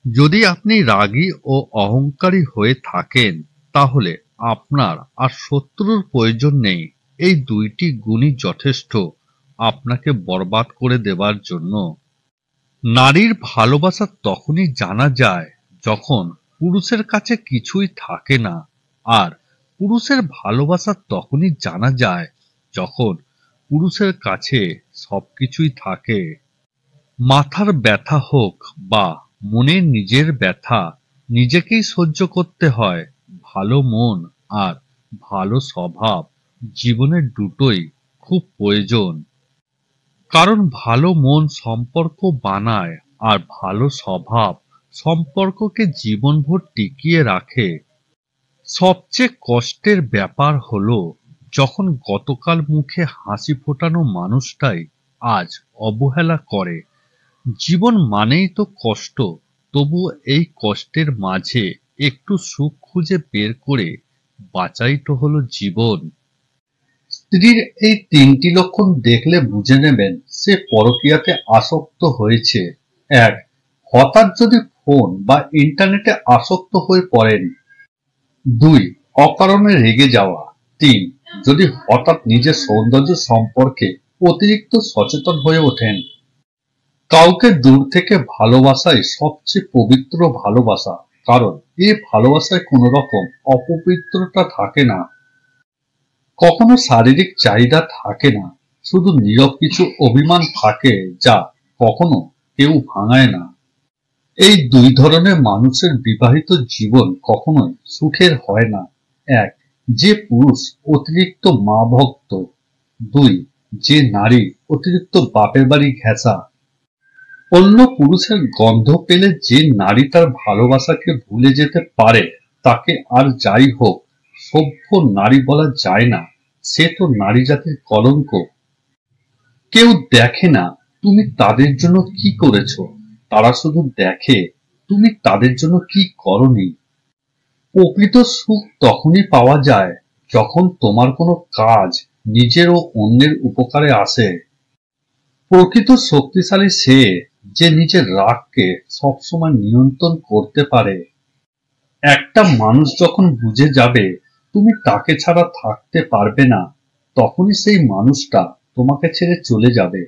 যদি আপনি রাগী ও অহংকারী হয়ে থাকেন, তাহলে আপনার আর শত্রুর প্রয়োজন নেই। এই দুইটি গুণই যথেষ্ট আপনাকে বরবাদ করে দেবার জন্য। নারীর ভালোবাসা তখনই জানা যায় যখন পুরুষের কাছে কিছুই থাকে না, আর পুরুষের ভালোবাসা তখনই জানা যায় যখন পুরুষের কাছে সবকিছুই থাকে। মাথার ব্যথা হোক বা মনের নিজের ব্যথা, নিজেকেই সহ্য করতে হয়। ভালো মন আর ভালো স্বভাব জীবনের দুটোই খুব প্রয়োজন। কারণ ভালো মন সম্পর্ক বানায়, আর ভালো স্বভাব সম্পর্ককে জীবনভর টিকিয়ে রাখে। সবচেয়ে কষ্টের ব্যাপার হলো যখন গতকাল মুখে হাসি ফোটানো মানুষটাই আজ অবহেলা করে। জীবন মানেই তো কষ্ট, তবুও এই কষ্টের মাঝে একটু সুখ খুঁজে বের করে বাঁচাই তো হলো জীবন। স্ত্রীর এই তিনটি লক্ষণ দেখলে বুঝে নেবেন সে পরকীয়াতে আসক্ত হয়েছে। এক, হঠাৎ যদি ফোন বা ইন্টারনেটে আসক্ত হয়ে পড়েন। দুই, অকারণে রেগে যাওয়া। তিন, যদি হঠাৎ নিজের সৌন্দর্য সম্পর্কে অতিরিক্ত সচেতন হয়ে ওঠেন। কাউকে দূর থেকে ভালোবাসাই সবচেয়ে পবিত্র ভালোবাসা, কারণ এই ভালোবাসায় কোনো রকম অপবিত্রতা থাকে না, কখনো শারীরিক চাহিদা থাকে না, শুধু নীরব কিছু অভিমান থাকে যা কখনো কেউ ভাঙায় না। এই দুই ধরনের মানুষের বিবাহিত জীবন কখনোই সুখের হয় না। এক, যে পুরুষ অতিরিক্ত মা ভক্ত। দুই, যে নারী অতিরিক্ত বাপের বাড়ি ঘেঁষা। অন্য পুরুষের গন্ধ পেলে যে নারী তার ভালোবাসাকে ভুলে যেতে পারে, তাকে আর যাই হোক সভ্য নারী বলা যায় না। সে তো নারী জাতির কলঙ্ক। কেউ দেখে না তুমি তাদের জন্য কি করেছো, তারা শুধু দেখে তুমি তাদের জন্য কি করনি। প্রকৃত সুখ তখনই পাওয়া যায় যখন তোমার কোনো কাজ নিজের ও অন্যের উপকারে আসে। প্রকৃত শক্তিশালী সে যে নিজের রাগকে সবসময় নিয়ন্ত্রণ করতে পারে। একটা মানুষ যখন বুঝে যাবে তুমি তাকে ছাড়া থাকতে পারবে না, তখনই সেই মানুষটা তোমাকে ছেড়ে চলে যাবে।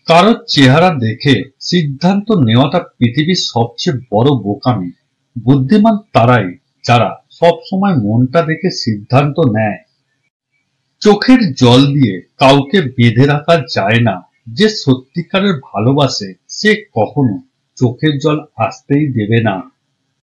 কারোর চেহারা দেখে সিদ্ধান্ত নেওয়াটা পৃথিবীর সবচেয়ে বড় বোকামি। বুদ্ধিমান তারাই যারা সব সময় মনটা দেখে সিদ্ধান্ত নেয়। চোখের জল দিয়ে কাউকে বেঁধে রাখা যায় না। যে সত্যিকারের ভালোবাসে সে কখনো চোখের জল আসতেই দেবে না।